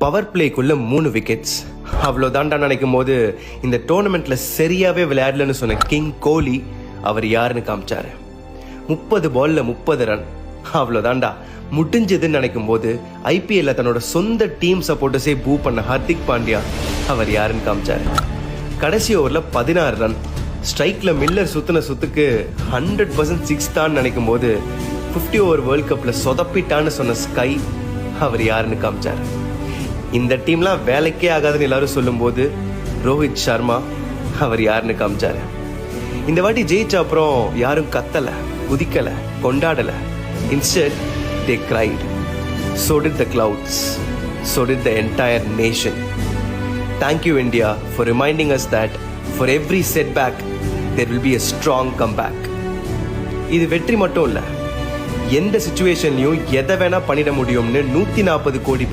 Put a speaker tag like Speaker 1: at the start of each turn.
Speaker 1: Power பிளேக்குள்ள 3 wickets. அவ்வளோதான்டா நினைக்கும் போது இந்த டோர்னமெண்ட்ல சரியாவே விளையாடலன்னு சொன்ன கிங் கோலி அவர் யாருன்னு காமிச்சாரு. 30 பால்ல 30 ரன். அவ்வளோதான்டா முடிஞ்சதுன்னு நினைக்கும் போது ஐபிஎல்ல தன்னோட சொந்த டீம் சப்போர்ட்டர்ஸே பூ பண்ண ஹர்திக் பாண்டியா அவர் யாருன்னு காமிச்சாரு. கடைசி ஓவர்ல 16 ரன். ஸ்ட்ரைக்ல மில்லர் சுத்தின சுத்துக்கு 100% 6 தான் நினைக்கும் போது 50 ஓவர் வேர்ல்ட் கப்ல சொதப்பிட்டான்னு சொன்ன ஸ்கை அவர் யாருன்னு காமிச்சாரு. இந்த டீம்லாம் வேலைக்கே ஆகாதுன்னு எல்லாரும் சொல்லும் போது ரோஹித் சர்மா அவர் யாருன்னு காமிச்சாரு. இந்த வாட்டி ஜெயிச்ச அப்புறம் யாரும் கத்தல, குதிக்கல, கொண்டாடல. Instead, they cried. So did the clouds. So did the entire nation. Thank you, India, for reminding us that for every setback, there will be a strong comeback. இது வெற்றி மட்டும் இல்ல, எந்த சிச்சுவேஷன்லயும் எதை வேணா பண்ணிட முடியும்னு 140 கோடி